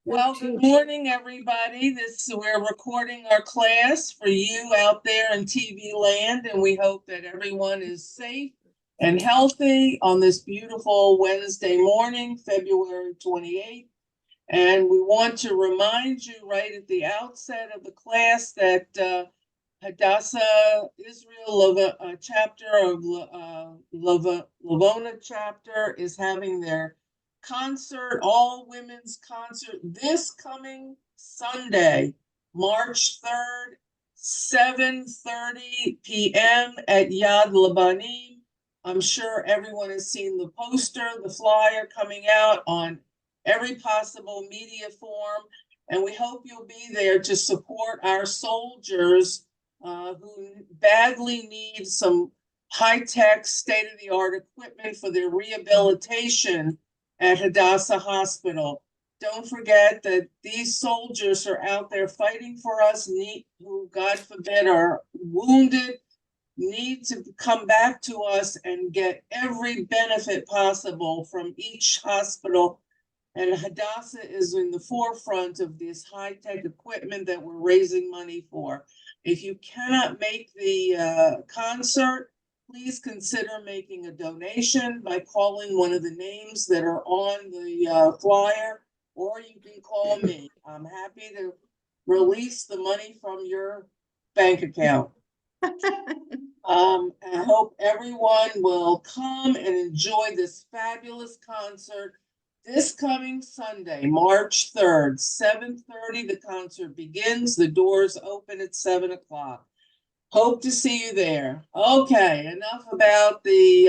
Well, good morning, everybody. We're recording our class for you out there in TV land, and we hope that everyone is safe and healthy on this beautiful Wednesday morning, February 28th. And we want to remind you right at the outset of the class that Hadassah Israel chapter of Lavona chapter is having their concert, all women's concert, this coming Sunday, March 3rd, 7:30 p.m. at Yad Labanim. I'm sure everyone has seen the poster, the flyer coming out on every possible media form, and we hope you'll be there to support our soldiers who badly need some high-tech, state-of-the-art equipment for their rehabilitation at Hadassah Hospital. Don't forget that these soldiers are out there fighting for us, who, God forbid, are wounded, need to come back to us and get every benefit possible from each hospital. And Hadassah is in the forefront of this high-tech equipment that we're raising money for. If you cannot make the concert, please consider making a donation by calling one of the names that are on the flyer, or you can call me. I'm happy to release the money from your bank account. I hope everyone will come and enjoy this fabulous concert this coming Sunday, March 3rd, 7:30. The concert begins. The doors open at 7 o'clock. Hope to see you there. Okay, enough about the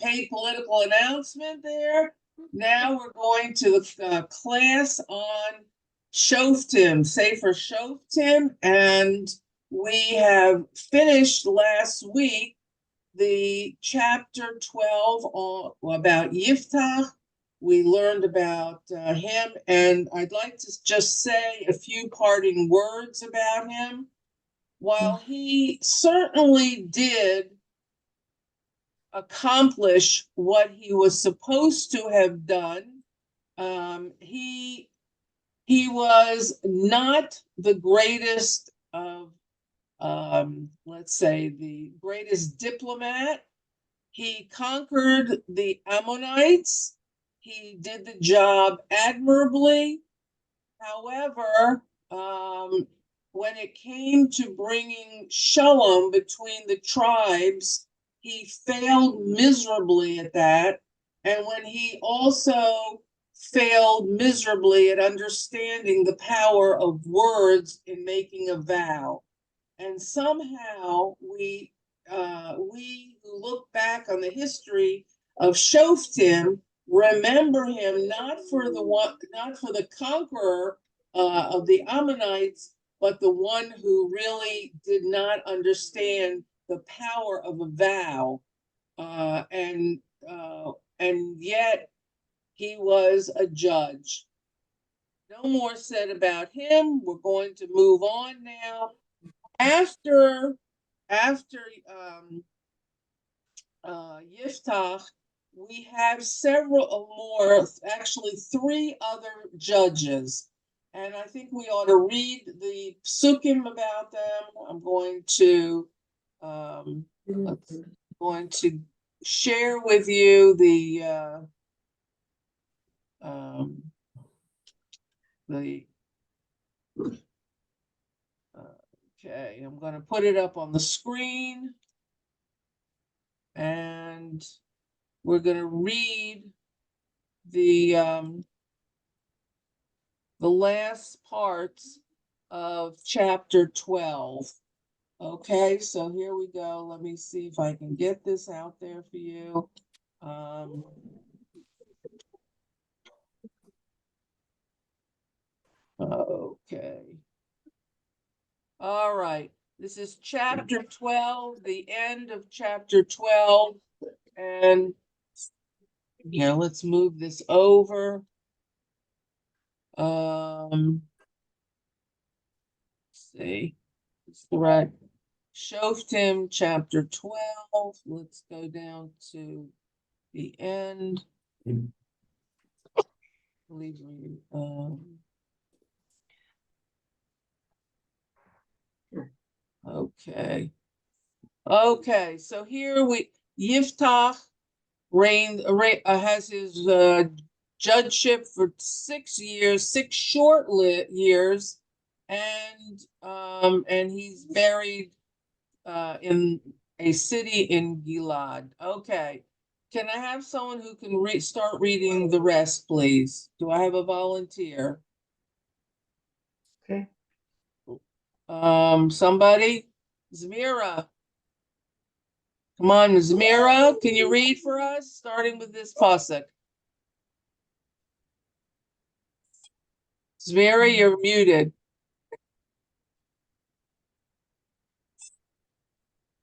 paid political announcement there. Now we're going to the class on Shoftim, Sefer Shoftim, and we have finished last week the chapter 12 about Yiftach. We learned about him, and I'd like to just say a few parting words about him. While he certainly did accomplish what he was supposed to have done, he was not the greatest of, let's say, the greatest diplomat. He conquered the Ammonites. He did the job admirably. However, when it came to bringing shalom between the tribes, he failed miserably at that. And when he also failed miserably at understanding the power of words in making a vow. And somehow we who look back on the history of Shoftim remember him not for the conqueror of the Ammonites, but the one who really did not understand the power of a vow, and yet he was a judge. No more said about him. We're going to move on now. After Yiftach, we have several more, actually 3 other judges. And I think we ought to read the psukim about them. I'm going to share with you okay, I'm going to put it up on the screen, and we're going to read the last parts of chapter 12. Okay, so here we go. Let me see if I can get this out there for you. Okay. All right. This is chapter 12, the end of chapter 12. And let's move this over. Let's see. It's the right. Shoftim chapter 12. Let's go down to the end. Okay. Okay, so here Yiftach has his judgeship for 6 years, 6 short years, and he's buried in a city in Gilad. Okay. Can I have someone who can start reading the rest, please? Do I have a volunteer? Okay. Somebody? Zamira. Come on, Zamira, can you read for us, starting with this pasuk? Zamira, you're muted.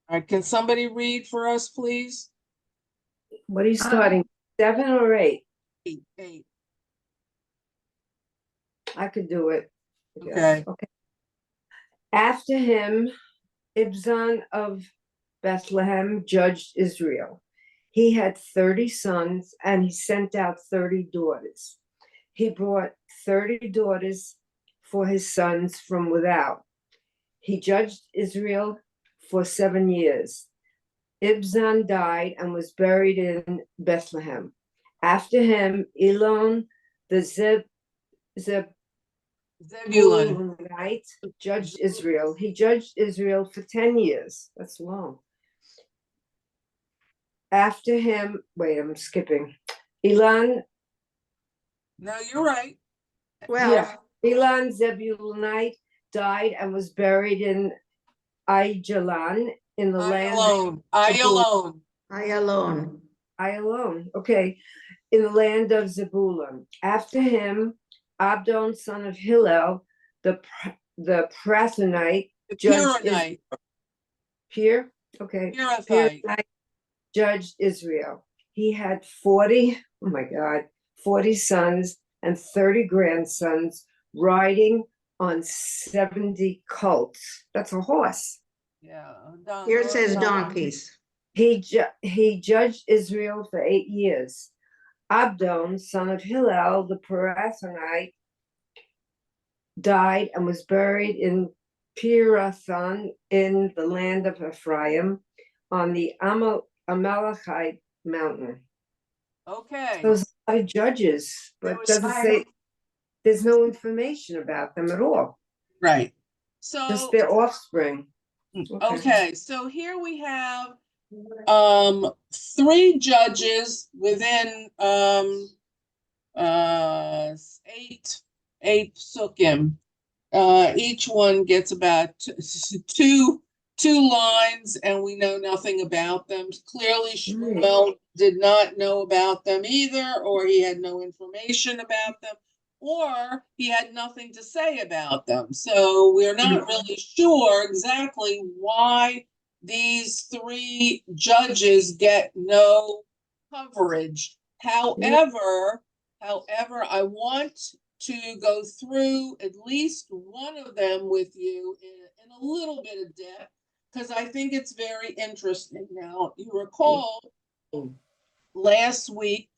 All right, can somebody read for us, please? What are you starting? 7 or 8? 8. I could do it. Okay. Okay. After him, Ibzan of Bethlehem judged Israel. He had 30 sons, and he sent out 30 daughters. He brought 30 daughters for his sons from without. He judged Israel for 7 years. Ibzan died and was buried in Bethlehem. After him, Elon the Zebulunite judged Israel. He judged Israel for 10 years. That's long. After him, wait, I'm skipping. Elon. No, you're right. Yeah, Elon Zebulunite died and was buried in Aijalon in the land. Ayalon. Okay, in the land of Zebulun. After him, Abdon, son of Hillel, the Prathonite, judged judged Israel. He had 40 sons and 30 grandsons, riding on 70 colts. That's a horse. Yeah. Here it says donkeys. He judged Israel for 8 years. Abdon, son of Hillel, the Pirathonite, died and was buried in Pirathon in the land of Ephraim on the Amalekite mountain. Okay. Those are judges, but it doesn't say, there's no information about them at all. Right. So just their offspring. Okay, so here we have 3 judges within 8 psukim. Each one gets about two lines, and we know nothing about them. Clearly, Shmuel did not know about them either, or he had no information about them, or he had nothing to say about them. So we're not really sure exactly why these 3 judges get no coverage. However, I want to go through at least one of them with you in a little bit of depth, because I think it's very interesting. Now, you recall last week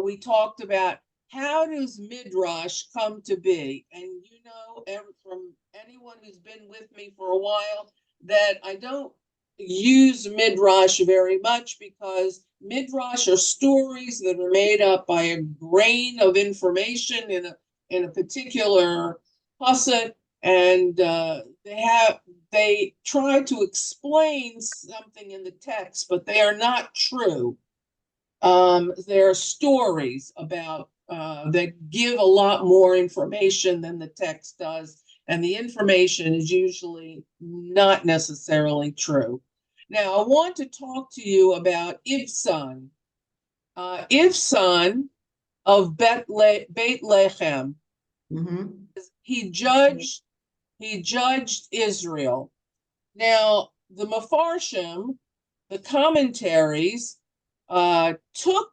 we talked about how does Midrash come to be? And you know, from anyone who's been with me for a while, that I don't use Midrash very much, because Midrash are stories that are made up by a grain of information in a particular pasuk, and they try to explain something in the text, but they are not true. There are stories about that give a lot more information than the text does, and the information is usually not necessarily true. Now, I want to talk to you about Ibzan. Ibzan of Beit Lechem. He judged Israel. Now, the Mefarshim, the commentaries, took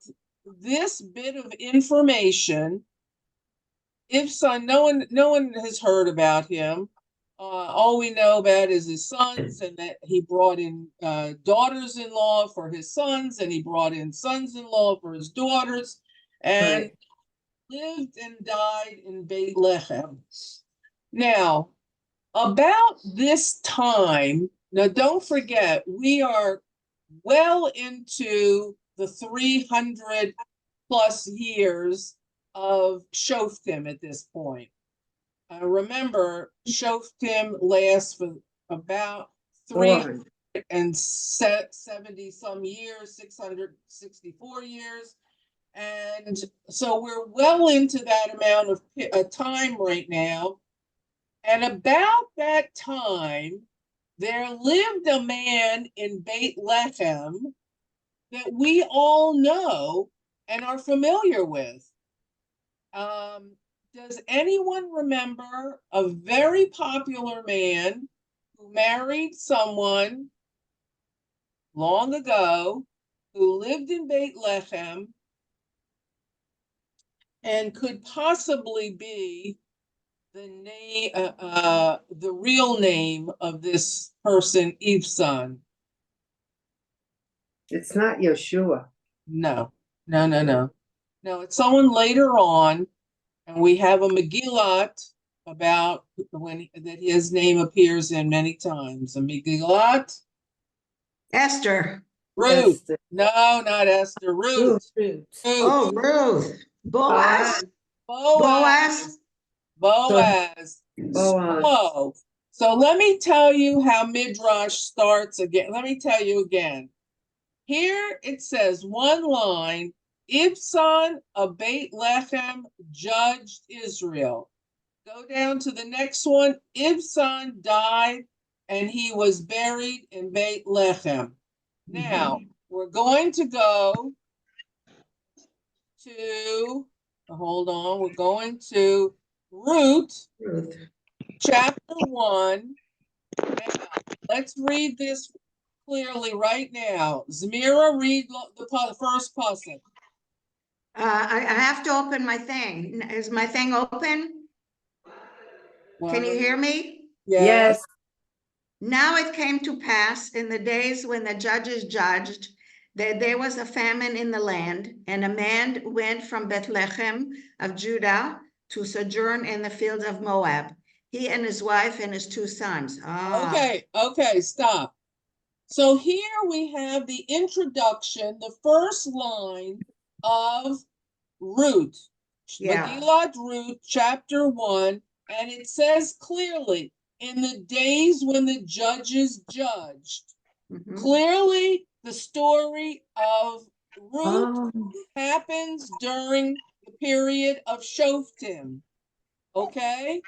this bit of information. Ibzan, no one has heard about him. All we know about is his sons, and that he brought in daughters-in-law for his sons, and he brought in sons-in-law for his daughters, and lived and died in Beit Lechem. Now, about this time, Now, don't forget, we are well into the 300 plus years of Shoftim at this point. Remember, Shoftim lasts for about 400. 370 some years, 664 years. And so we're well into that amount of time right now. And about that time, there lived a man in Beit Lechem that we all know and are familiar with. Does anyone remember a very popular man who married someone long ago who lived in Beit Lechem and could possibly be the name, the real name of this person, Ibsan? It's not Yeshua. No, no. It's someone later on, and we have a Megillat about that his name appears in many times. A Megillat. Esther. Ruth. Esther. No, not Esther. Ruth. Ruth. Oh, Ruth. Boaz. Boaz. Boaz. Boaz. So let me tell you how Midrash starts again. Let me tell you again. Here it says one line, Ibsan of Beit Lechem judged Israel. Go down to the next one. Ibsan died and he was buried in Beit Lechem. Now, we're going to go to, hold on, we're going to Ruth, chapter 1. Now, let's read this clearly right now. Zamira, read the first pasuk. I have to open my thing. Is my thing open? Can you hear me? Yes. Now it came to pass in the days when the judges judged that there was a famine in the land, and a man went from Bethlehem of Judah to sojourn in the fields of Moab, he and his wife and his 2 sons. Okay, stop. So here we have the introduction, the first line of Ruth, Megillat Ruth, chapter 1, and it says clearly, in the days when the judges judged. Clearly, the story of Ruth happens during the period of Shoftim. Okay?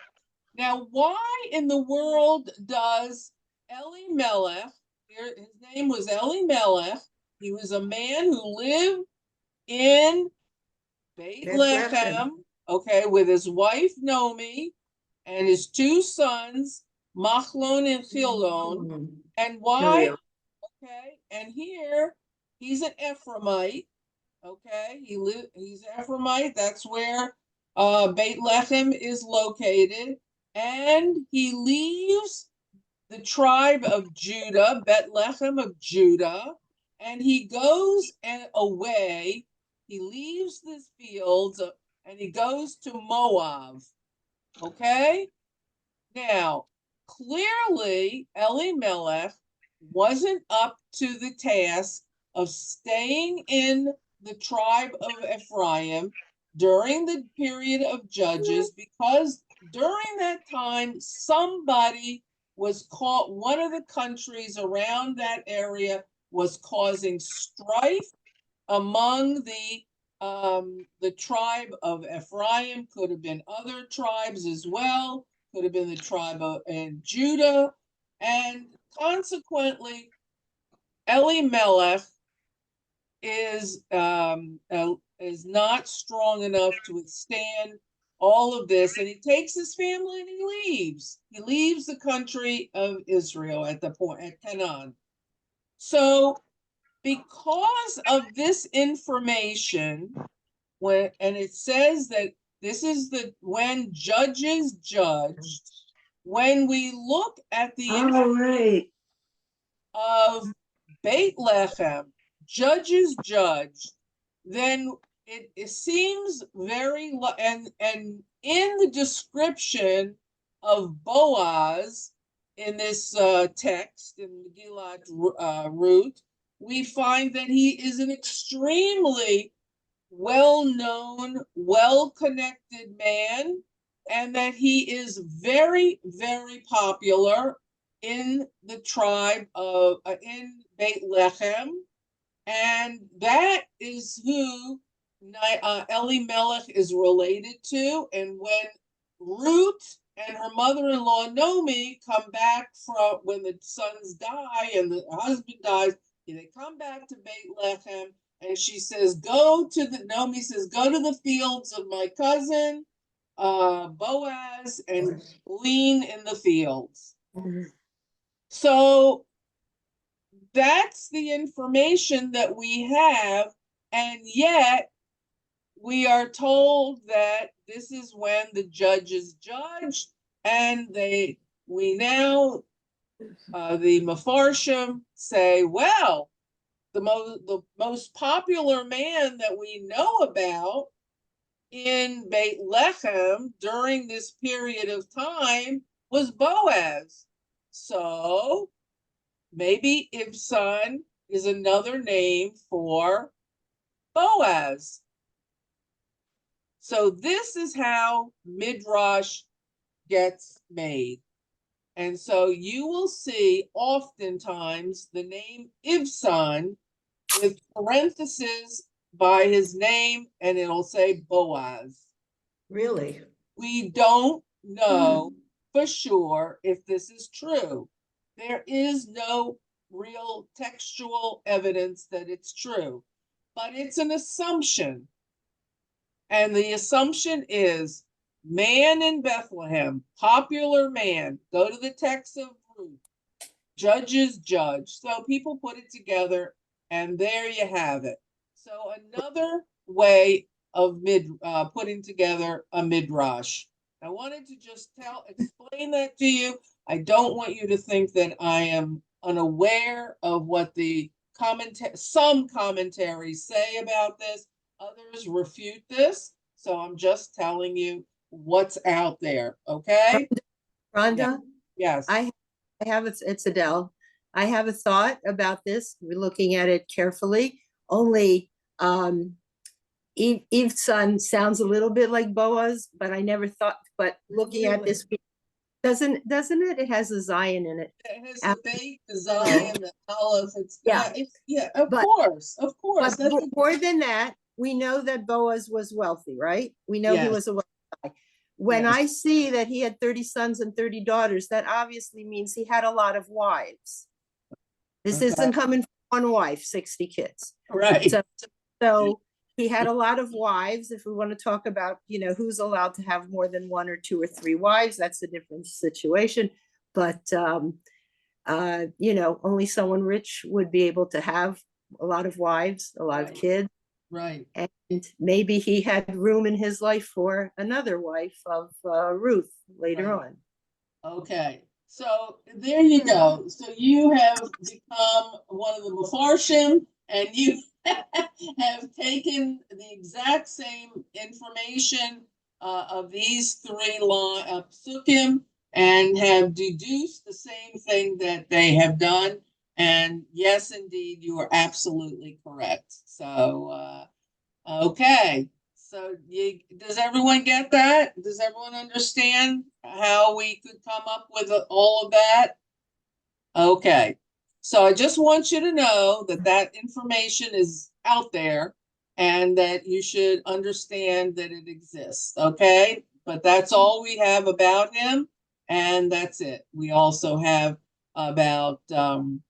Now, why in the world does Elimelech, his name was Elimelech, he was a man who lived in Beit Lechem, okay, with his wife Nomi and his 2 sons, Machlon and Chilon. And why? Okay, and here he's an Ephraimite. Okay, he's Ephraimite. That's where Beit Lechem is located, and he leaves the tribe of Judah, Beit Lechem of Judah, and he goes away. He leaves the fields and he goes to Moab. Okay, now clearly Elimelech wasn't up to the task of staying in the tribe of Ephraim during the period of Judges, because during that time somebody was caught, one of the countries around that area was causing strife among the tribe of Ephraim. Could have been other tribes as well, could have been the tribe of Judah, and consequently Elimelech is not strong enough to withstand all of this, and he takes his family and he leaves. He leaves the country of Israel at Canaan. So because of this information, and it says that this is when judges judged, when we look at the of Beit Lechem, judges judged, then it seems very, and in the description of Boaz, in this text in Megillat Ruth, we find that he is an extremely well-known, well-connected man, and that he is very, very popular in the tribe of in Beit Lechem, and that is who Elimelech is related to. And when Ruth and her mother-in-law Naomi come back from when the sons die and the husband dies, they come back to Beit Lechem, and she says, Naomi says, go to the fields of my cousin Boaz and glean in the fields. So that's the information that we have, and yet we are told that this is when the judges judged, and the Mefarshim say, well, the most popular man that we know about in Beit Lechem during this period of time was Boaz. So maybe Ibzan is another name for Boaz. So this is how Midrash gets made. And so you will see oftentimes the name Ibzan with parentheses by his name, and it'll say Boaz. Really? We don't know for sure if this is true. There is no real textual evidence that it's true, but it's an assumption. And the assumption is man in Bethlehem, popular man, go to the text of Ruth, judges judge. So people put it together, and there you have it. So another way of putting together a midrash. I wanted to just explain that to you. I don't want you to think that I am unaware of what some commentaries say about this. Others refute this. So I'm just telling you what's out there. Okay? Rhonda, Yes. I have it's Adele. I have a thought about this. We're looking at it carefully. Only Eve's son sounds a little bit like Boaz, but I never thought. But looking at this, doesn't it? It has a Zion in it. It has the bait, the Zion, the olive. Of But- course, of course. But more than that, we know that Boaz was wealthy, right? We know he Yes. was a wealthy guy. When Yes. I see that he had 30 sons and 30 daughters, that obviously means he had a lot of wives. This Okay. isn't coming from one wife, 60 kids. Right. So he had a lot of wives. If we want to talk about, who's allowed to have more than one or two or three wives, that's a different situation. But, only someone rich would be able to have a lot of wives, a lot of kids. Right. And maybe he had room in his life for another wife of Ruth later Right. on. Okay. So there you go. So you have become one of the Mefarshim, and you have taken the exact same information of these three psukim and have deduced the same thing that they have done. And yes, indeed, you are absolutely correct. So, okay. So does everyone get that? Does everyone understand how we could come up with all of that? Okay. So I just want you to know that information is out there and that you should understand that it exists. Okay. But that's all we have about him. And that's it. We also have about Elon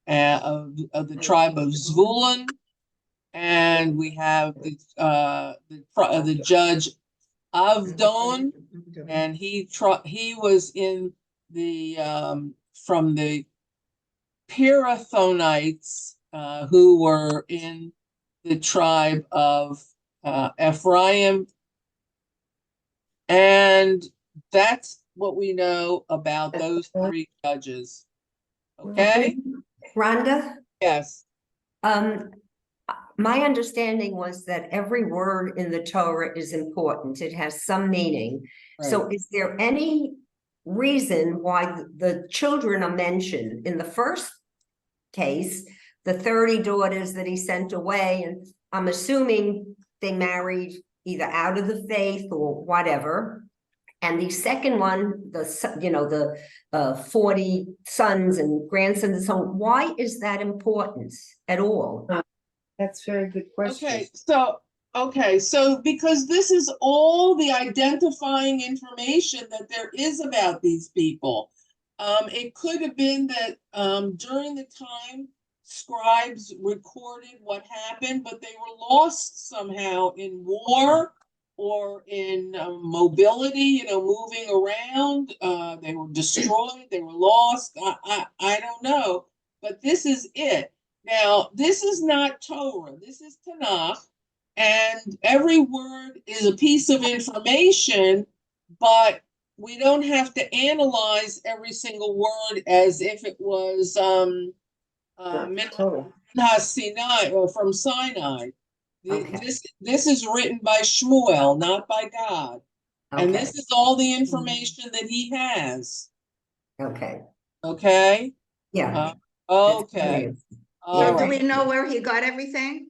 of the tribe of Zvulun. And we have the judge Avdon, and he was in the from the Pirathonites who were in the tribe of Ephraim, and that's what we know about those three judges. Okay. Rhonda, Yes. my understanding was that every word in the Torah is important. It has some meaning. So Right. is there any reason why the children are mentioned. In the first case, the 30 daughters that he sent away, and I'm assuming they married either out of the faith or whatever. And the second one, the 40 sons and grandsons and so on, why is that important at all? That's a very good question. Okay, so because this is all the identifying information that there is about these people. It could have been that during the time scribes recorded what happened, but they were lost somehow in war or in mobility, moving around. They were destroyed, they were lost. I don't know, but this is it. Now, this is not Torah, this is Tanakh, and every word is a piece of information, but we don't have to analyze every single word as if it was Torah. Sinai or from Sinai. Okay. This is written by Shmuel, not by God. And Okay. this is all the information that he has. Okay. Okay? Yeah. Okay. So do right. we know where he got everything?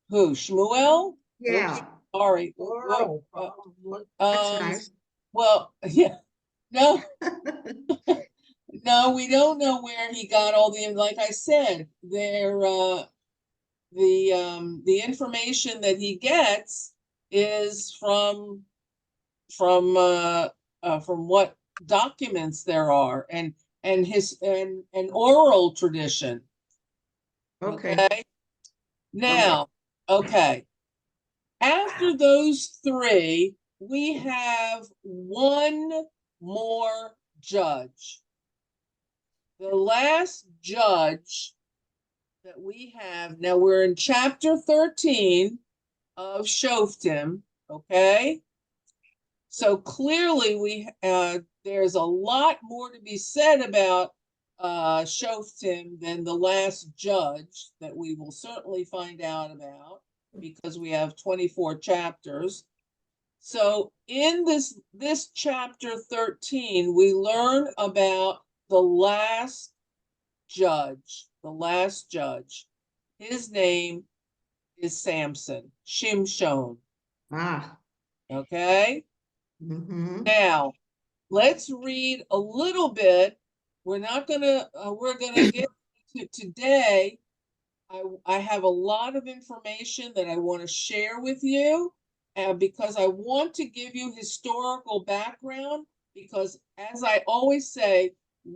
Who? Shmuel? Yeah, Oops, sorry. that's nice. Well, yeah. No, no, we don't know where he got all like I said, the information that he gets is from what documents there are and oral tradition. Okay. Now, okay. After those three, we have one more judge. The last judge that we have, now we're in chapter 13 of Shoftim, okay? So clearly there's a lot more to be said about Shoftim than the last judge that we will certainly find out about, because we have 24 chapters. So in this chapter 13, we learn about the last judge. His name is Samson, Shimshom. Ah. Okay? Now, let's read a little bit. We're gonna get to today. I have a lot of information that I want to share with you, because I want to give you historical background, because as I always say,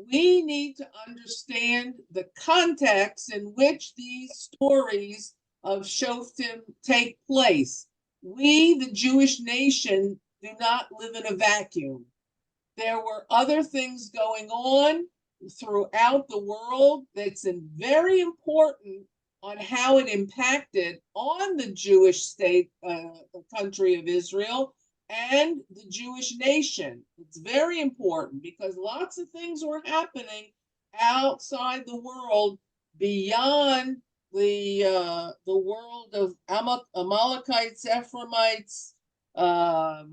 we need to understand the context in which these stories of Shoftim take place. We, the Jewish nation, do not live in a vacuum. There were other things going on throughout the world that's very important on how it impacted on the Jewish state, the country of Israel, and the Jewish nation. It's very important because lots of things were happening outside the world, beyond the world of Amalekites, Ephraimites, Moabites,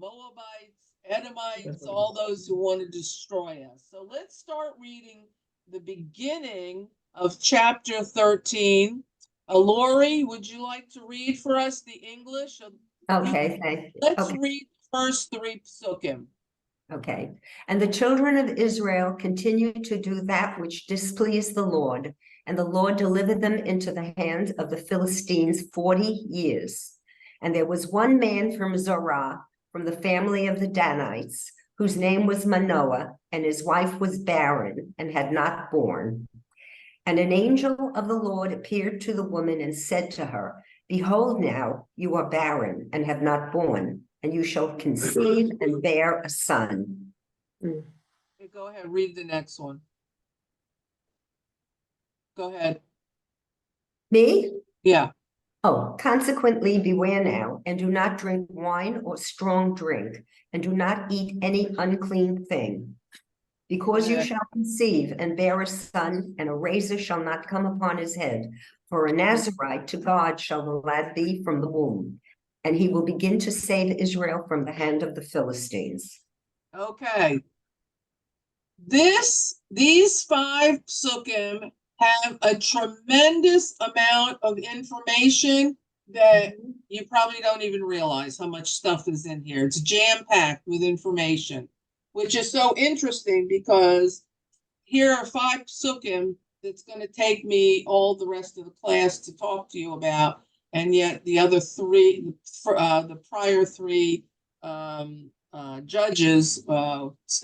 Edomites, all those who want to destroy us. So let's start reading the beginning of chapter 13. Lori, would you like to read for us the English? Okay, thank you. Let's Okay. read the first 3 psukim. Okay. And the children of Israel continued to do that which displeased the Lord, and the Lord delivered them into the hand of the Philistines 40 years. And there was one man from Zorah, from the family of the Danites, whose name was Manoah, and his wife was barren and had not borne. And an angel of the Lord appeared to the woman and said to her, Behold, now you are barren and have not borne, and you shall conceive and bear a son. Okay, go ahead, read the next one. Go ahead. Me? Yeah. Oh, consequently, beware now, and do not drink wine or strong drink, and do not eat any unclean thing. Because you shall conceive and bear a son, and a razor shall not come upon his head. For a Nazarite to God shall the lad be from the womb, and he will begin to save Israel from the hand of the Philistines. Okay. These 5 psukim have a tremendous amount of information that you probably don't even realize how much stuff is in here. It's jam-packed with information, which is so interesting because here are 5 psukim that's going to take me all the rest of the class to talk to you about, and yet the other 3, the prior 3 judges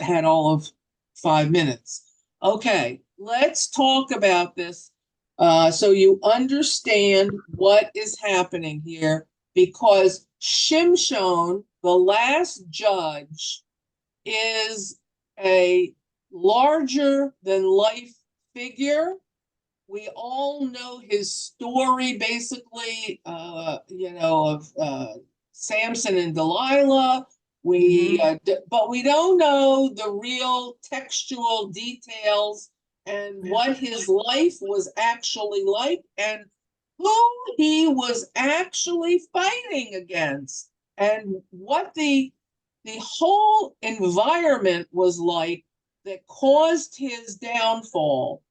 had all of 5 minutes. Okay, let's talk about this so you understand what is happening here, because Shimshon, the last judge, is a larger than life figure. We all know his story, basically, of Samson and Delilah. But we don't know the real textual details and what his life was actually like and who he was actually fighting against and what the whole environment was like that caused his downfall.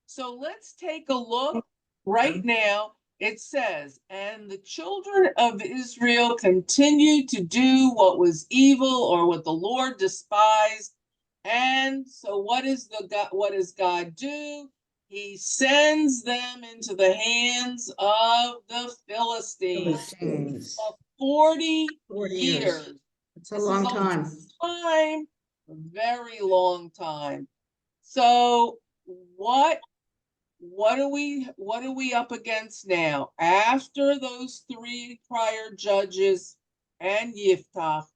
So let's take a look right now. It says, and the children of Israel continued to do what was evil or what the Lord despised. And so what does God do? He sends them into the hands of the Philistines for 40 years. It's a long time. A very long time. So what are we up against now? After those 3 prior judges and Yiftach,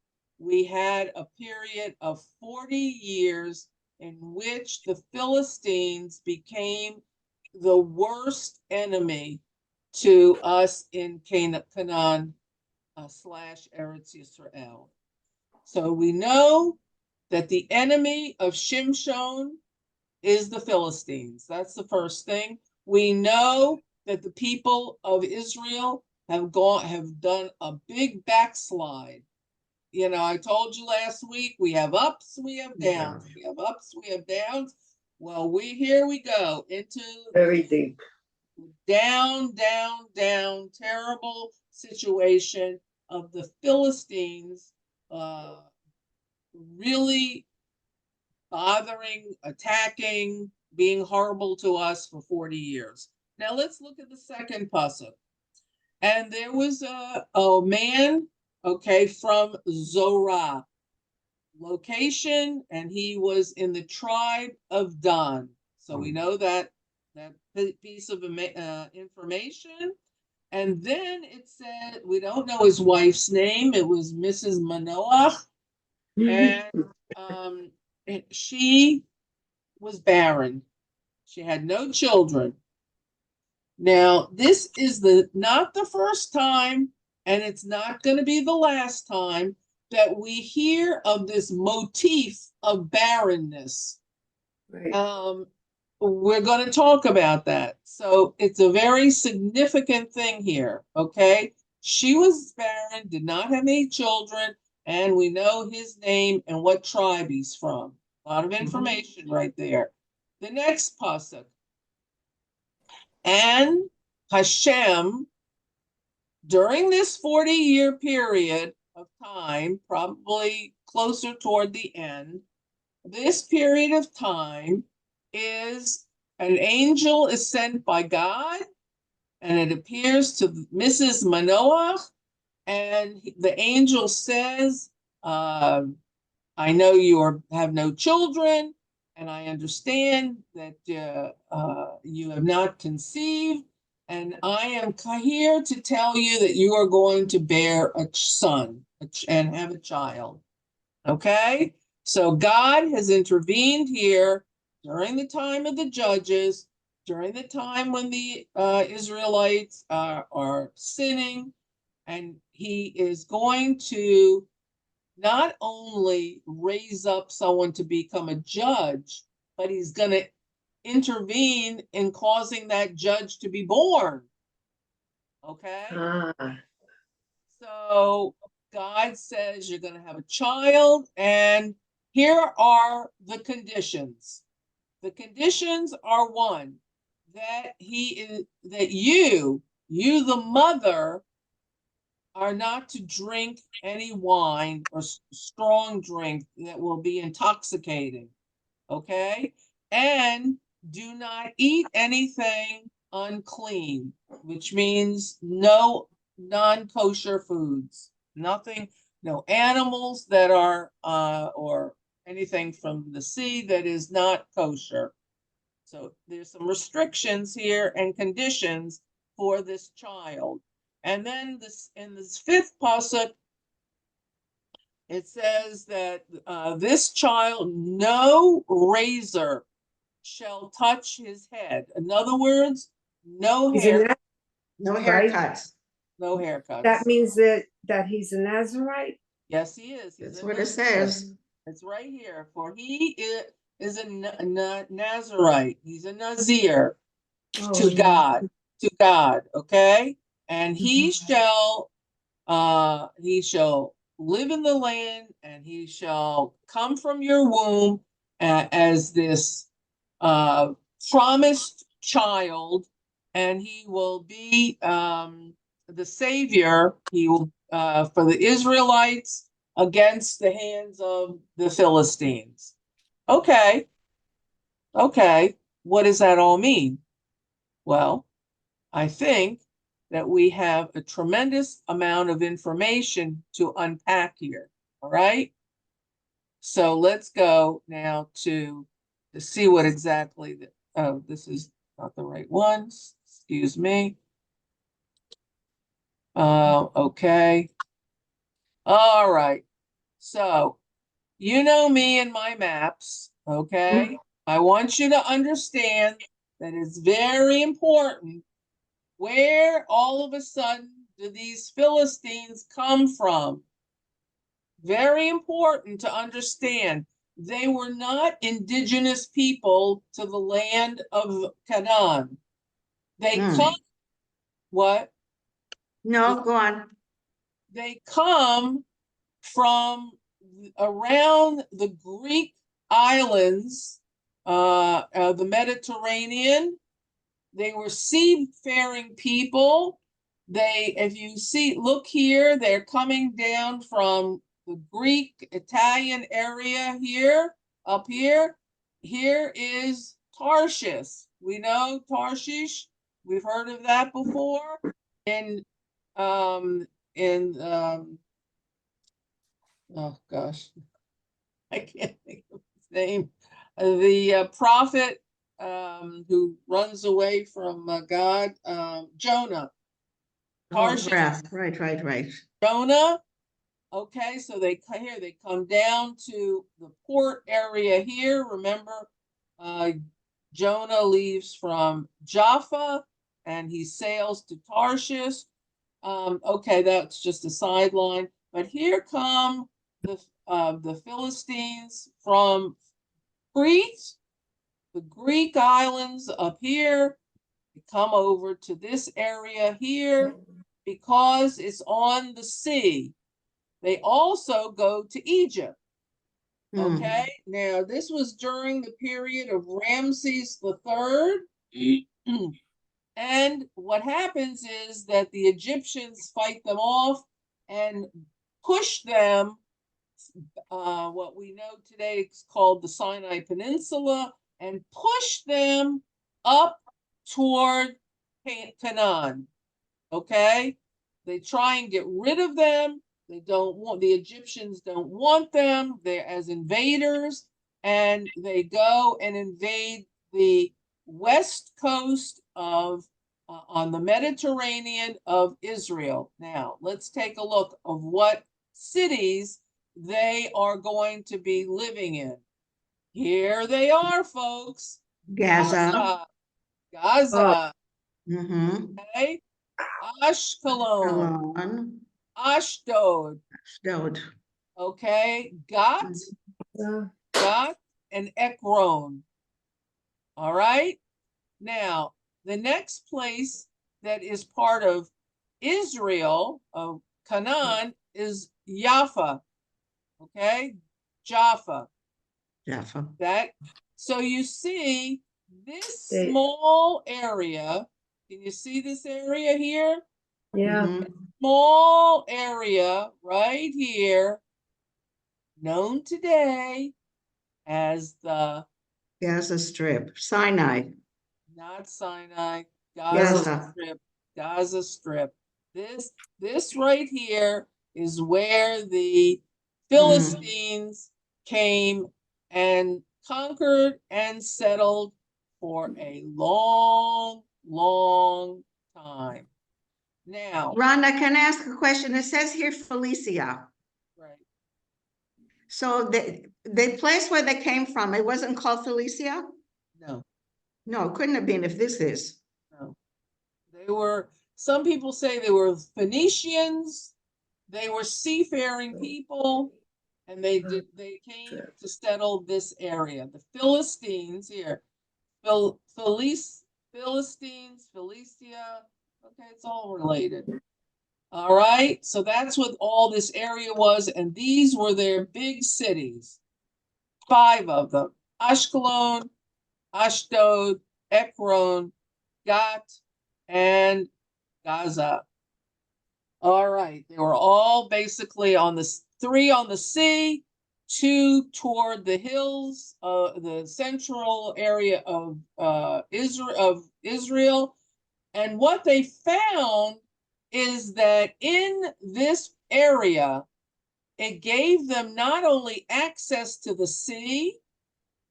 we had a period of 40 years in which the Philistines became the worst enemy to us in Canaan / Eretz Yisrael. So we know that the enemy of Shimshon is the Philistines. That's the first thing. We know that the people of Israel have done a big backslide. I told you last week, we have ups, we have downs. We have ups, we have downs. Well, here we go into Very deep. Down, terrible situation of the Philistines really bothering, attacking, being horrible to us for 40 years. Now let's look at the second pasuk. And there was a man, from Zorah, location, and he was in the tribe of Dan. So we know that piece of information. And then it said, we don't know his wife's name. It was Mrs. Manoach. And she was barren. She had no children. Now, this is not the first time, and it's not going to be the last time that we hear of this motif of barrenness. Right. We're going to talk about that. So it's a very significant thing here, okay? She was barren, did not have any children, and we know his name and what tribe he's from. A lot of information right there. The next pasuk. And Hashem, during this 40-year period of time, probably closer toward the end, this period of time is an angel is sent by God, and it appears to Mrs. Manoach, and the angel says, I know you have no children, and I understand that you have not conceived, and I am here to tell you that you are going to bear a son and have a child. Okay? So God has intervened here during the time of the judges, during the time when the Israelites are sinning, and he is going to not only raise up someone to become a judge, but he's going to intervene in causing that judge to be born. Okay? So God says you're going to have a child, and Here are the conditions. The conditions are one, that you, the mother, are not to drink any wine or strong drink that will be intoxicating. Okay? And do not eat anything unclean, which means no non-kosher foods, nothing, no animals that are or anything from the sea that is not kosher. So there's some restrictions here and conditions for this child. And then this in this fifth pasuk, it says that this child, no razor shall touch his head. In other words, no He's a hair, Naz- No Right. haircuts. no haircuts. That means that he's a Nazarite? Yes, he is. He's That's a what it Nazarite. says. It's right here. For he is a Nazarite. He's a Nazir Oh, to God. To God. Okay, and he Mhm. shall live in the land, and he shall come from your womb as this promised child, and he will be the savior. He will for the Israelites against the hands of the Philistines. Okay, okay. What does that all mean? Well, I think that we have a tremendous amount of information to unpack here. All right. So let's go now to see what exactly that. Oh, this is not the right one. Excuse me. Okay. All right. So you know me and my maps. Okay. I want you to understand that it's very important. Where all of a sudden do these Philistines come from? Very important to understand. They were not indigenous people to the land of Canaan. They come, what? No, go on. They come from around the Greek islands, the Mediterranean. They were seafaring people. If you see, look here, they're coming down from the Greek, Italian area here, up here. Here is Tarshish. We know Tarshish. We've heard of that before. In um in oh gosh, I can't think of his name. The prophet who runs away from God, Jonah. Oh, Tarshish, right. Jonah. Okay, so they come down to the port area here. Remember, Jonah leaves from Jaffa and he sails to Tarshish. Okay, that's just a sideline. But here come the Philistines from Crete, the Greek islands up here. They come over to this area here because it's on the sea. They also go to Egypt. Okay, now this was during the period of Ramses III. And what happens is that the Egyptians fight them off and push them, what we know today is called the Sinai Peninsula, and push them up toward Canaan. Okay, they try and get rid of them. They don't want, the Egyptians don't want them. They're as invaders, and they go and invade the west coast of on the Mediterranean of Israel. Now, let's take a look of what cities they are going to be living in. Here they are, folks. Gaza. Gaza. Mm-hmm. Okay. Ashkelon, Alon. Ashdod, Ashdod. okay, Gat, and Ekron. All right. Now, the next place that is part of Israel, of Canaan, is Jaffa. Okay, Jaffa. Jaffa. So you see this They- small area. Can you see this area here? Yeah. Mhm. Small area right here, known today as the Gaza Strip, Sinai, not Sinai, Gaza. Gaza Strip, Gaza Strip. This right here is where the Philistines came and conquered and settled for a long, long time. Now, Rhonda, can I ask a question? It says here Felicia. right, So the place where they came from, it wasn't called Felicia? no, No, it couldn't have been if this is. no. They were, some people say they were Phoenicians, they were seafaring people, and they came to settle this area. The Philistines here, Philistines, Philistia, okay, it's all related. All right, so that's what all this area was, and these were their big cities. 5 of them: Ashkelon, Ashdod, Ekron, Gat, and Gaza. All right, they were all basically on the 3 on the sea, 2 toward the hills, the central area of Israel. And what they found is that in this area, it gave them not only access to the sea,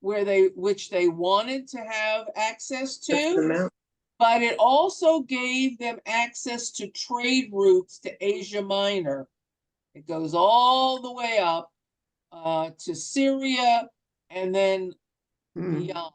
which they wanted to have access That's the to, mountain. but it also gave them access to trade routes to Asia Minor. It goes all the way up to Syria and then beyond.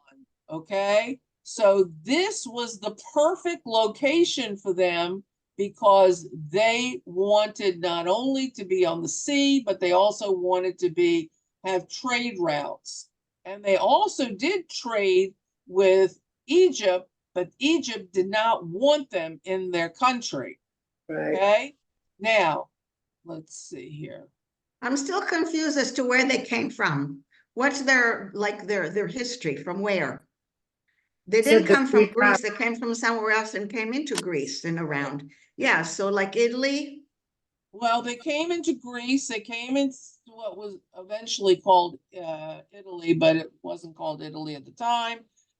Okay, so this was the perfect location for them because they wanted not only to be on the sea, but they also wanted to have trade routes. And they also did trade with Egypt, but Egypt did not want them in their country. Right. Okay, now let's see here. I'm still confused as to where they came from. What's their history? From where? They So didn't the come from Greek Greece. They came from somewhere else and came into Greece and around. Yeah, so like Italy. Well, they came into Greece. They came into what was eventually called Italy, but it wasn't called Italy at the time.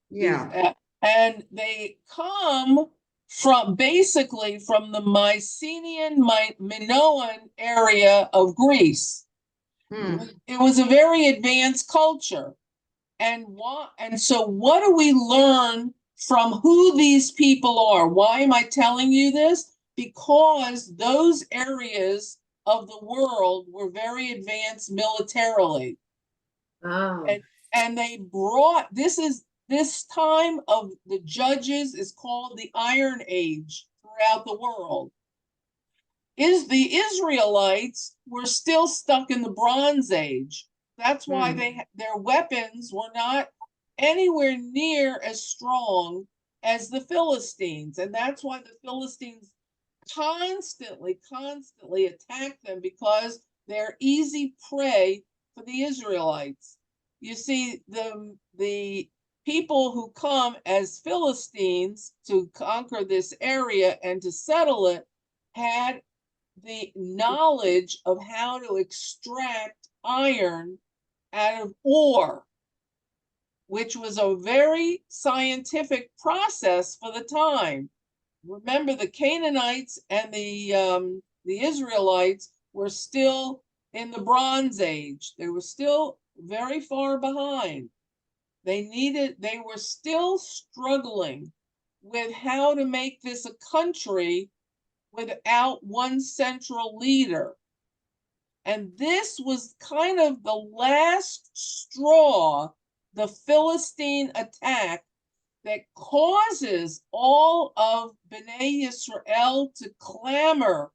Yeah. And they come basically from the Mycenaean, Minoan area of Greece. It was a very advanced culture. And so what do we learn from who these people are? Why am I telling you this? Because those areas of the world were very advanced militarily. Oh. And they brought this time of the judges is called the Iron Age throughout the world. The Israelites were still stuck in the Bronze Age. That's why their weapons were not anywhere near as strong as the Philistines. And that's why the Philistines constantly attack them, because they're easy prey for the Israelites. You see, the people who come as Philistines to conquer this area and to settle it had the knowledge of how to extract iron out of ore, which was a very scientific process for the time. Remember, the Canaanites and the Israelites were still in the Bronze Age. They were still very far behind. They were still struggling with how to make this a country without one central leader. And this was kind of the last straw, the Philistine attack, that causes all of Bnei Yisrael to clamor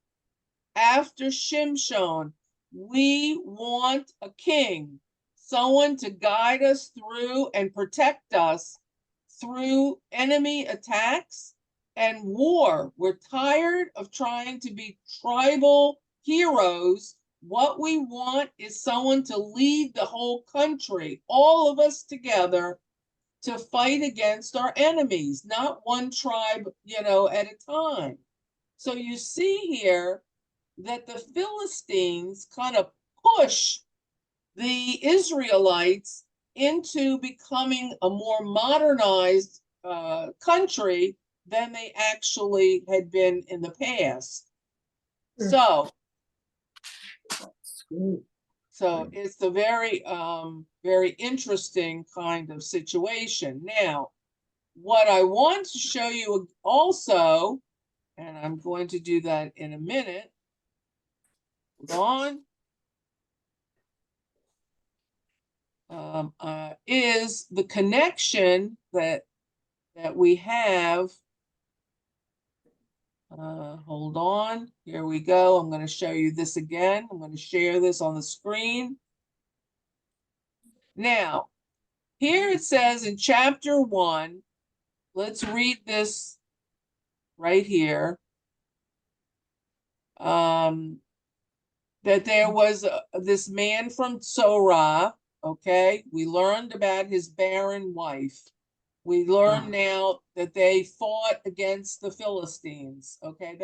after Shimshom. We want a king, someone to guide us through and protect us through enemy attacks and war. We're tired of trying to be tribal heroes What we want is someone to lead the whole country, all of us together, to fight against our enemies, not one tribe, at a time. So you see here that the Philistines kind of push the Israelites into becoming a more modernized country than they actually had been in the past. So it's a very, very interesting kind of situation. Now, what I want to show you also, and I'm going to do that in a minute. Hold on. Is the connection that we have. Hold on. Here we go. I'm going to show you this again. I'm going to share this on the screen. Now, here it says in chapter 1, let's read this right here. That there was this man from Tzorah, okay? We learned about his barren wife. We learn now that they fought against the Philistines, okay?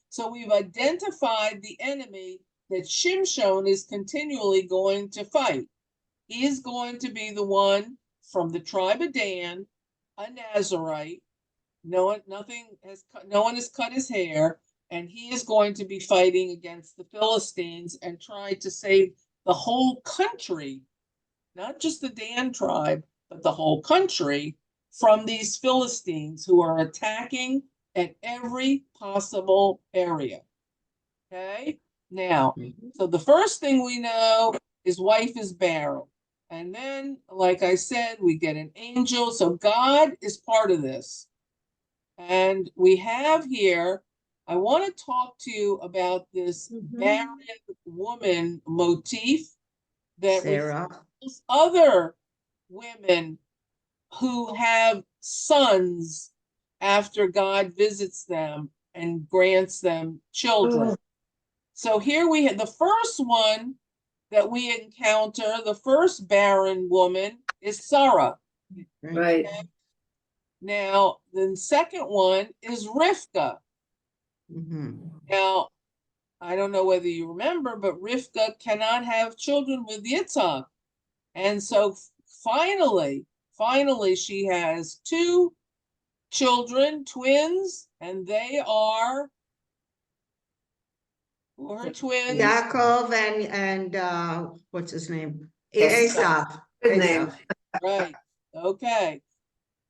So we've identified the enemy that Shimshom is continually going to fight. He is going to be the one from the tribe of Dan, a Nazarite. No one has cut his hair, and he is going to be fighting against the Philistines and try to save the whole country, not just the Dan tribe, but the whole country from these Philistines who are attacking at every possible area. Okay, now, so the first thing we know is wife is barren. And then, like I said, we get an angel. So God is part of this. And we have here, I want to talk to you about this barren woman motif that reveals other women who have sons after God visits them and grants them children. So here we have the first one that we encounter, the first barren woman is Sarah. Right. Okay? Now, the second one is Rivka. Now, I don't know whether you remember, but Rivka cannot have children with Yitzhak. And so finally, she has 2 children, twins, and they are her twins. Yaakov and what's his name? Esau. Esav. Good name. Esav. Right. Okay.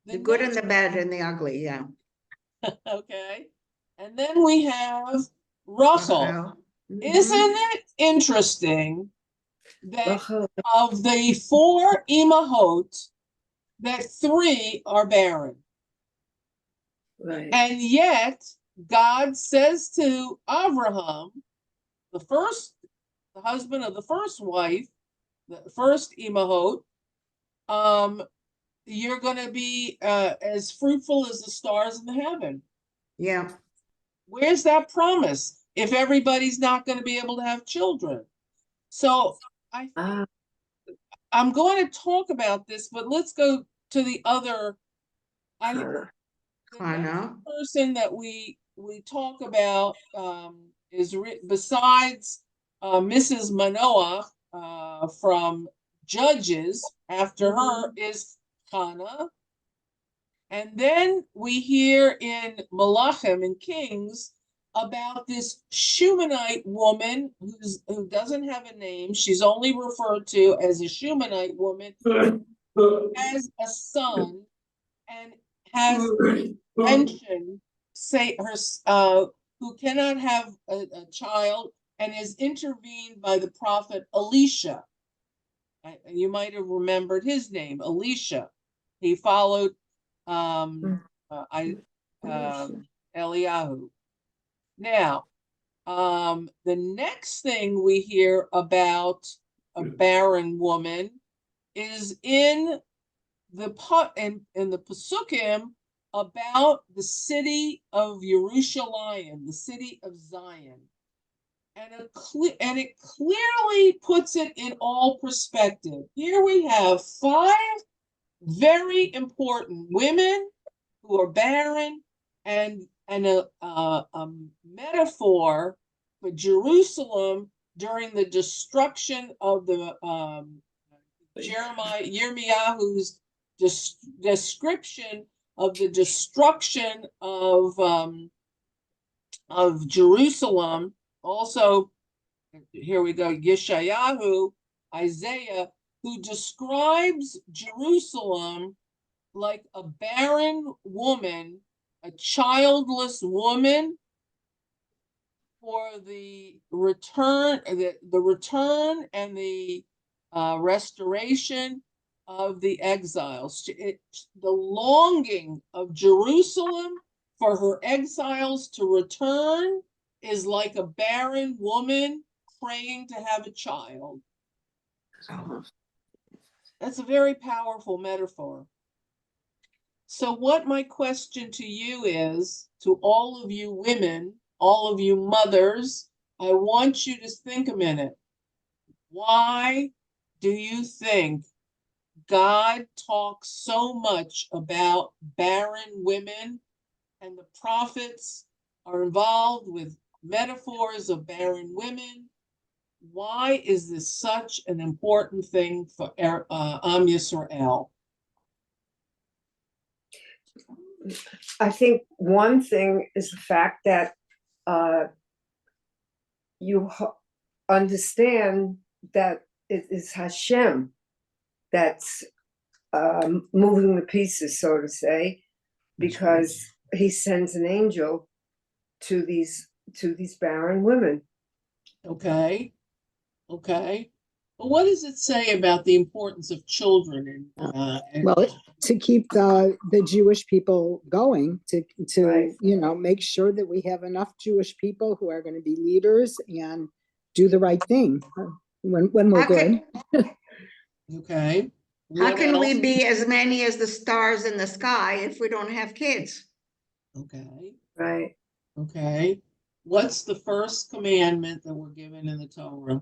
The good and the bad and the ugly, yeah. Okay. And then we have Rachel. Mhm. Isn't it interesting that Rachel. of the 4 imahot, that 3 are barren? Right. And yet God says to Abraham, the husband of the first wife, the first imahot, you're going to be as fruitful as the stars in the heaven. Yeah. Where's that promise if everybody's not going to be able to have children? So I'm going to talk about this, but let's go to the other. The next person that we talk about is besides Mrs. Manoah from Judges. After her is Hannah. And then we hear in Malachim and Kings about this Shumanite woman who doesn't have a name. She's only referred to as a Shumanite woman, who has a son and has mentioned, say her who cannot have a child and is intervened by the prophet Elisha. You might have remembered his name, Elisha. He followed Eliyahu. Now, the next thing we hear about a barren woman is in the Pesukim about the city of Yerushalayim, the city of Zion. and it clearly puts it in all perspective. Here we have 5 very important women who are barren, and a metaphor for Jerusalem during the destruction of the Yirmiyahu's description of the destruction of Jerusalem. Also, here we go, Yeshayahu, Isaiah, who describes Jerusalem like a barren woman, a childless woman, for the return, the return and the restoration of the exiles. The longing of Jerusalem for her exiles to return is like a barren woman praying to have a child. That's a very powerful metaphor. So what my question to you is, to all of you women, all of you mothers, I want you to think a minute. Why do you think God talks so much about barren women, and the prophets are involved with metaphors of barren women? Why is this such an important thing for Am Yisrael? I think one thing is the fact that you understand that it is Hashem that's moving the pieces, so to say, because he sends an angel to these barren women. Okay. But what does it say about the importance of children To keep the Jewish people going, to Right. Make sure that we have enough Jewish people who are going to be leaders and do the right thing when we're good. Okay. How What can else? we be as many as the stars in the sky if we don't have kids? Okay. Right. Okay. What's the first commandment that we're given in the Torah?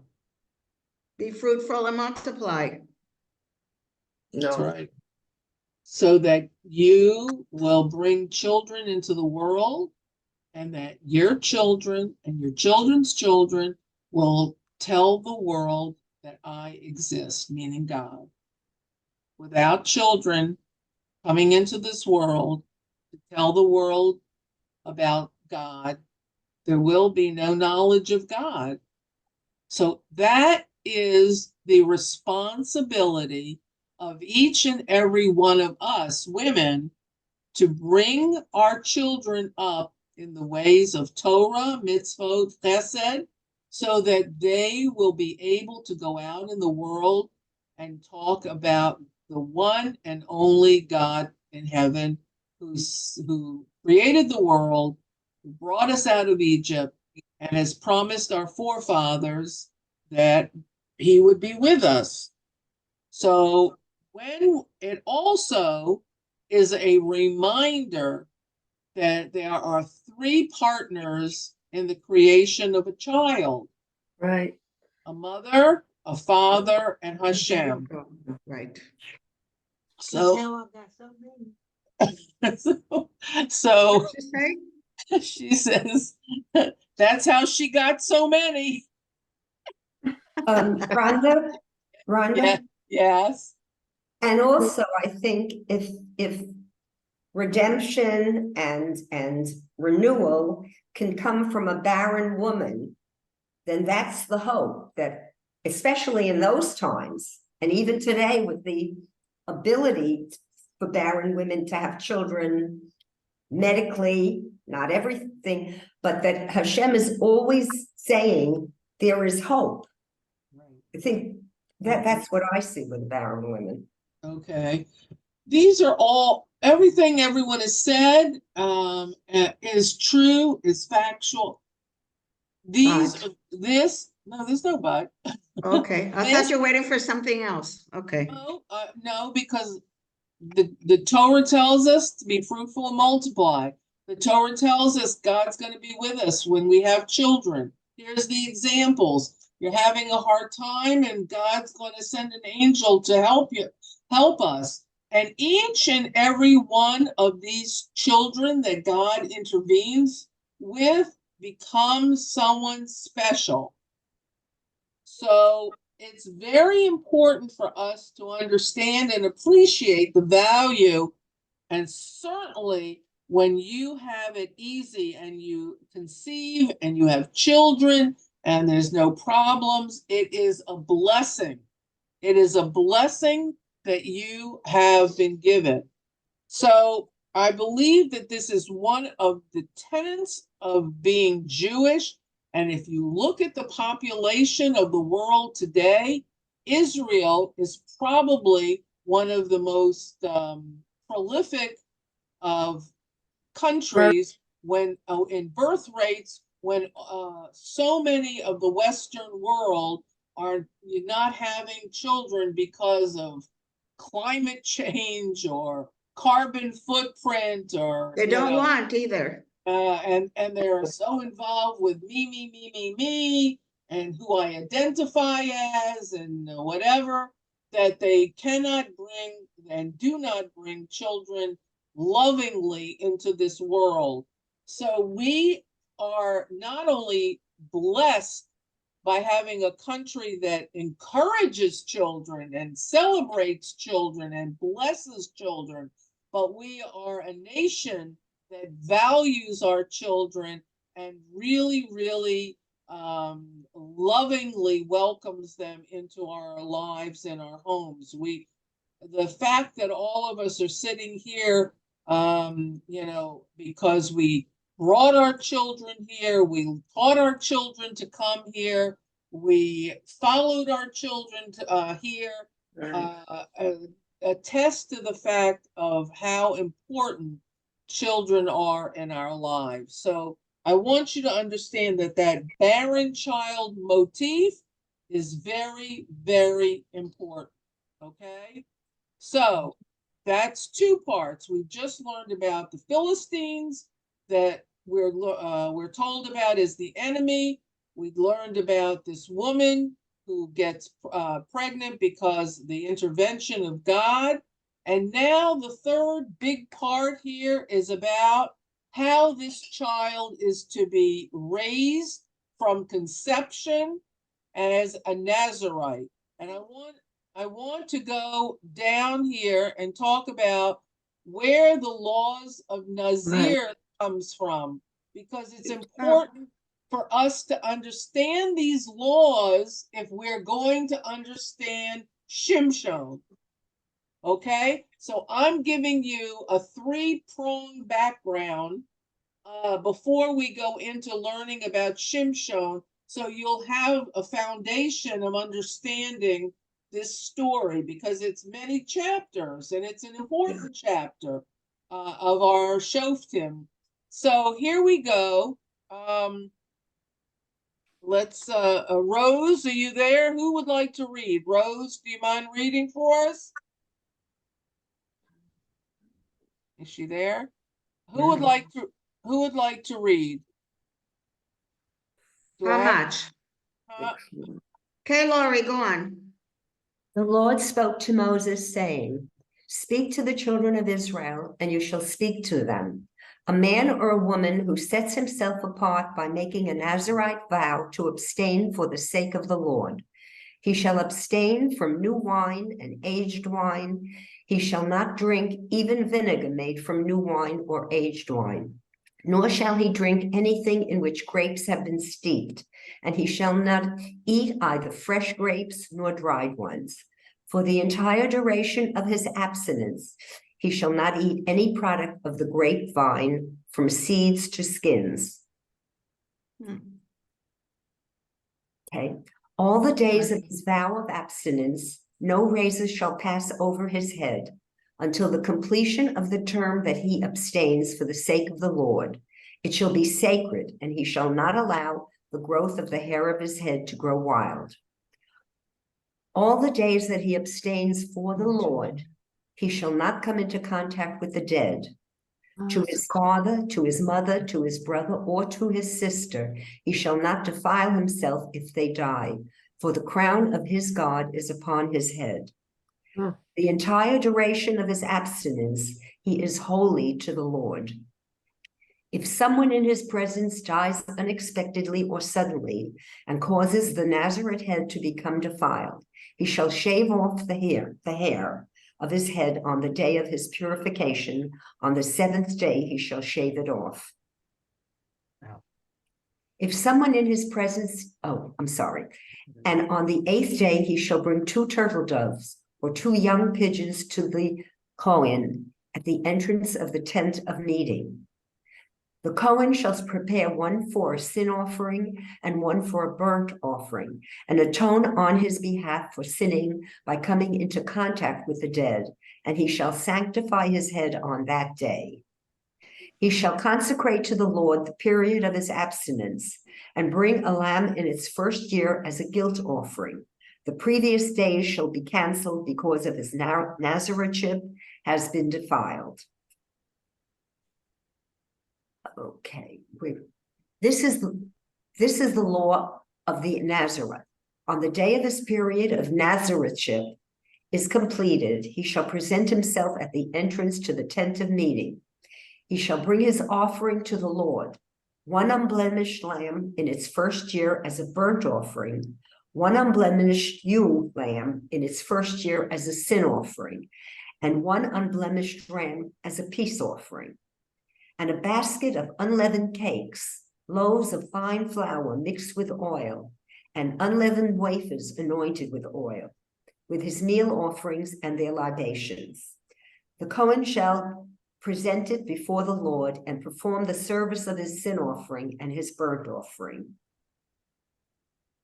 Be fruitful and multiply. That's No. right. So that you will bring children into the world, and that your children and your children's children will tell the world that I exist, meaning God. Without children coming into this world to tell the world about God, there will be no knowledge of God. So that is the responsibility of each and every one of us women, to bring our children up in the ways of Torah, mitzvot, chesed, so that they will be able to go out in the world and talk about the one and only God in heaven, who created the world, who brought us out of Egypt, and has promised our forefathers that he would be with us. So when it also is a reminder that there are 3 partners in the creation of a child: Right. a mother, a father, and Hashem. Right. So, What did you say? she says that's how she got so many. Rhonda, Yeah, yes. and also I think if redemption and renewal can come from a barren woman, then that's the hope, that especially in those times, and even today with the ability for barren women to have children medically, not everything, but that Hashem is always saying there is hope. I think that's what I see with barren women. Okay. These are all, everything everyone has said is true, is factual. But. No, there's no but. Okay, I thought you were waiting for something else. Okay. No, because the Torah tells us to be fruitful and multiply. The Torah tells us God's going to be with us when we have children. Here's the examples. You're having a hard time and God's going to send an angel to help us. And each and every one of these children that God intervenes with becomes someone special. So it's very important for us to understand and appreciate the value. And certainly when you have it easy and you conceive and you have children and there's no problems, it is a blessing. It is a blessing that you have been given. So I believe that this is one of the tenets of being Jewish. And if you look at the population of the world today, Israel is probably one of the most prolific of countries when in birth rates, when so many of the Western world are not having children because of climate change or carbon footprint, or They don't want either. and they're so involved with me, and who I identify as, and whatever, that they cannot bring and do not bring children lovingly into this world. So we are not only blessed by having a country that encourages children and celebrates children and blesses children, but we are a nation that values our children and really, really lovingly welcomes them into our lives and our homes. The fact that all of us are sitting here, because we brought our children here, we taught our children to come here, we followed our children to here, attest to the fact of how important children are in our lives. So I want you to understand that that barren child motif is very, very important. Okay, so that's two parts. We just learned about the Philistines that we're told about as the enemy. We learned about this woman who gets pregnant because the intervention of God. And now the third big part here is about how this child is to be raised from conception as a Nazarite. And I want to go down here and talk about where the laws of Nazir comes from, because it's important for us to understand these laws if we're going to understand Shimshom. Okay, so I'm giving you a three-pronged background before we go into learning about Shimshon, so you'll have a foundation of understanding this story, because it's many chapters and it's an important chapter of our Shoftim. So here we go. Let's Rose, are you there? Who would like to read? Rose, do you mind reading for us? Is she there? Who would like to read? How much? Okay, Lori, go on. The Lord spoke to Moses, saying, "Speak to the children of Israel, and you shall speak to them. A man or a woman who sets himself apart by making a Nazirite vow to abstain for the sake of the Lord. He shall abstain from new wine and aged wine. He shall not drink even vinegar made from new wine or aged wine. Nor shall he drink anything in which grapes have been steeped, and he shall not eat either fresh grapes nor dried ones. For the entire duration of his abstinence, he shall not eat any product of the grapevine, from seeds to skins." Okay. All the days of his vow of abstinence, no razor shall pass over his head, until the completion of the term that he abstains for the sake of the Lord. It shall be sacred, and he shall not allow the growth of the hair of his head to grow wild. All the days that he abstains for the Lord, he shall not come into contact with the dead. To his father, to his mother, to his brother, or to his sister, he shall not defile himself if they die, for the crown of his God is upon his head. Oh. The entire duration of his abstinence, he is holy to the Lord. If someone in his presence dies unexpectedly or suddenly and causes the Nazarite head to become defiled, he shall shave off the hair of his head on the day of his purification. On the seventh day, he shall shave it off. If someone in his presence, and on the eighth day, he shall bring 2 turtle doves or 2 young pigeons to the Kohen at the entrance of the tent of meeting. The Kohen shall prepare one for a sin offering and one for a burnt offering, and atone on his behalf for sinning by coming into contact with the dead, and he shall sanctify his head on that day. He shall consecrate to the Lord the period of his abstinence, and bring a lamb in its first year as a guilt offering. The previous days shall be canceled because of his Nazariteship has been defiled. Okay, this is the law of the Nazareth. On the day of his period of Nazariteship is completed, he shall present himself at the entrance to the tent of meeting. He shall bring his offering to the Lord, 1 unblemished lamb in its first year as a burnt offering, 1 unblemished ewe lamb in its first year as a sin offering, and 1 unblemished ram as a peace offering, and a basket of unleavened cakes, loaves of fine flour mixed with oil, and unleavened wafers anointed with oil, with his meal offerings and their libations. The Kohen shall present it before the Lord and perform the service of his sin offering and his burnt offering.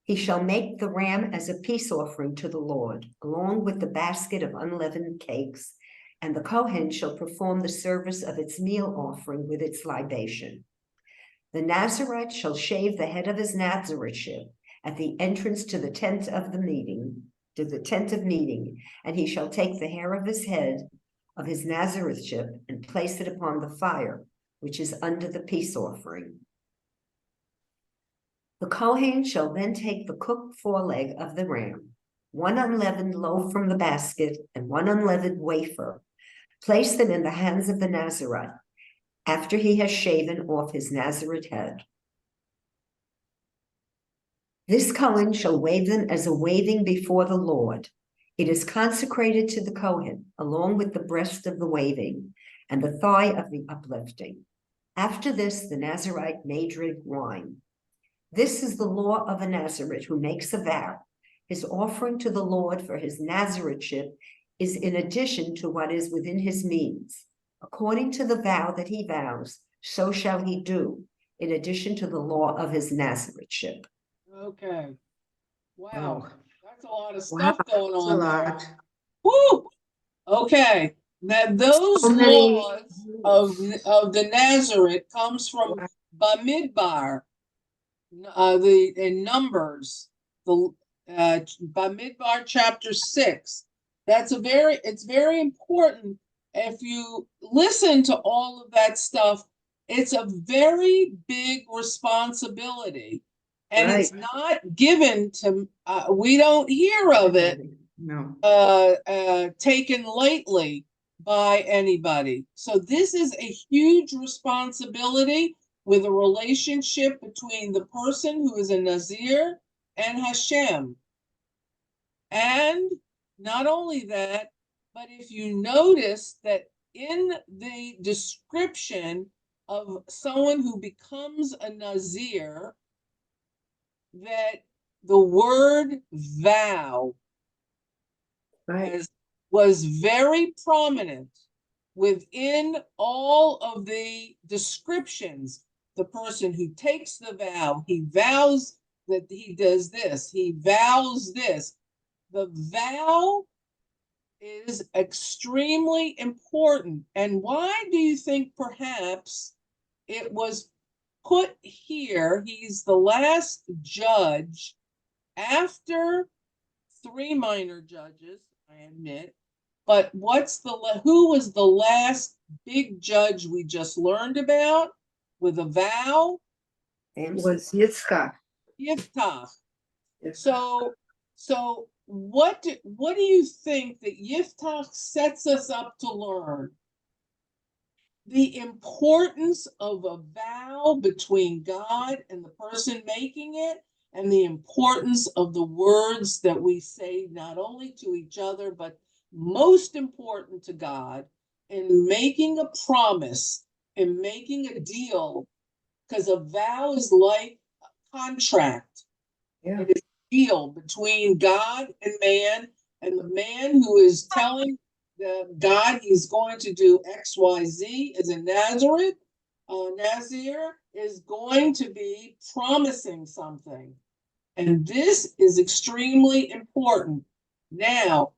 He shall make the ram as a peace offering to the Lord, along with the basket of unleavened cakes, and the Kohen shall perform the service of its meal offering with its libation. The Nazarite shall shave the head of his Nazariteship at the entrance to the tent of meeting, and he shall take the hair of his head of his Nazariteship and place it upon the fire, which is under the peace offering. The Kohen shall then take the cooked foreleg of the ram, 1 unleavened loaf from the basket, and 1 unleavened wafer, place them in the hands of the Nazarite after he has shaven off his Nazarite head. This Kohen shall wave them as a waving before the Lord. It is consecrated to the Kohen, along with the breast of the waving and the thigh of the uplifting. After this, the Nazarite may drink wine. This is the law of a Nazarite who makes a vow. His offering to the Lord for his Nazariteship is in addition to what is within his means. According to the vow that he vows, so shall he do, in addition to the law of his Nazariteship. Okay. Wow. Wow. That's a lot of stuff going That's a on there. lot. Woo! Okay. Now those So many laws of the Nazareth comes from Bamidbar, in Numbers, the Bamidbar chapter 6. It's very important. If you listen to all of that stuff, it's a very big responsibility, and Right. it's not given to. We don't hear of it No. taken lightly by anybody. So this is a huge responsibility with a relationship between the person who is a Nazir and Hashem. And not only that, but if you notice that in the description of someone who becomes a Nazir, that the word vow Right. was very prominent within all of the descriptions. The person who takes the vow, he vows that he does this, he vows this. The vow is extremely important. And why do you think perhaps it was put here? He's the last judge after 3 minor judges, I admit, but who was the last big judge we just learned about with a vow? Was Yitzchak. Yiftach. So what do you think that Yiftach sets us up to learn? The importance of a vow between God and the person making it, and the importance of the words that we say not only to each other, but most important to God, in making a promise, in making a deal, because a vow is like a contract. Yeah. It is a deal between God and man, and the man who is telling God he's going to do X, Y, Z as a Nazareth, Nazir, is going to be promising something. And this is extremely important. Now,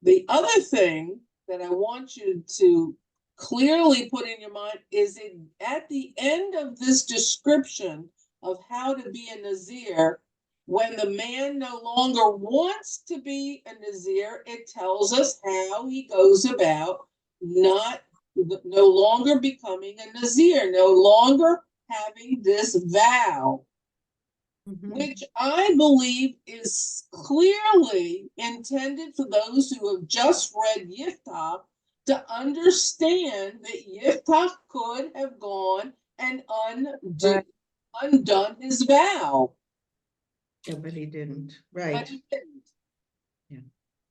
the other thing that I want you to clearly put in your mind is it at the end of this description of how to be a Nazir, when the man no longer wants to be a Nazir, it tells us how he goes about no longer becoming a Nazir, no longer having this vow, which I believe is clearly intended for those who have just read Yiftach to understand that Yiftach could have gone and undone his vow. Yeah, but he didn't, But right? he didn't. Yeah.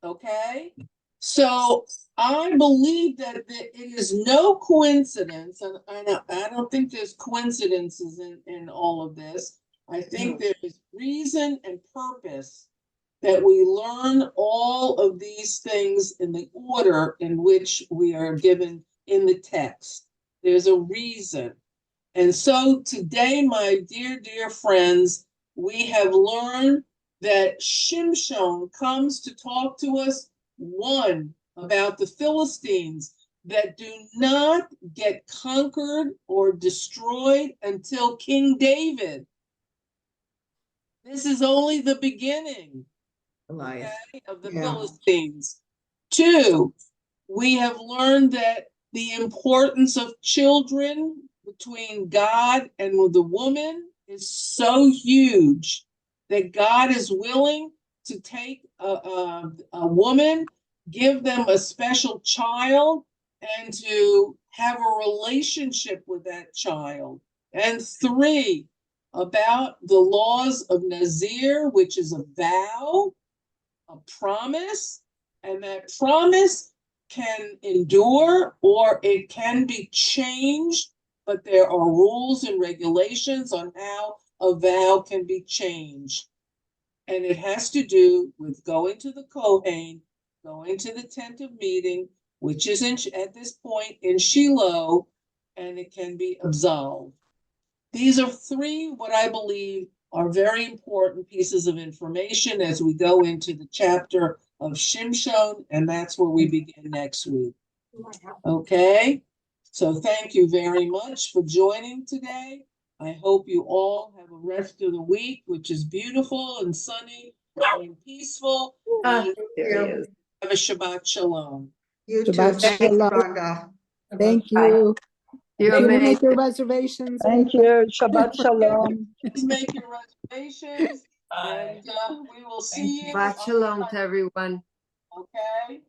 Okay, so I believe that it is no coincidence, and I don't think there's coincidences in all of this. I think there is reason and purpose that we learn all of these things in the order in which we are given in the text. There's a reason. And so today, my dear friends, we have learned that Shimshom comes to talk to us, one, about the Philistines that do not get conquered or destroyed until King David. This is only the beginning, Goliath. okay, of the Yeah. Philistines. Two, we have learned that the importance of children between God and the woman is so huge that God is willing to take a woman, give them a special child, and to have a relationship with that child. And three, about the laws of Nazir, which is a vow, a promise, and that promise can endure or it can be changed, but there are rules and regulations on how a vow can be changed. And it has to do with going to the Kohen, going to the tent of meeting, which is at this point in Shiloh, and it can be absolved. These are three, what I believe are very important pieces of information as we go into the chapter of Shimshon, and that's where we begin next week. Okay, so thank you very much for joining today. I hope you all have a rest of the week, which is beautiful and sunny and peaceful. And There he is. have a Shabbat Shalom. You too. Shabbat Thank you, shalom. Rhonda. Thank you. You're Did you make your amazing. reservations? Thank you. Shabbat shalom. Please make your reservations, and we will see you. Shabbat shalom to everyone. Okay.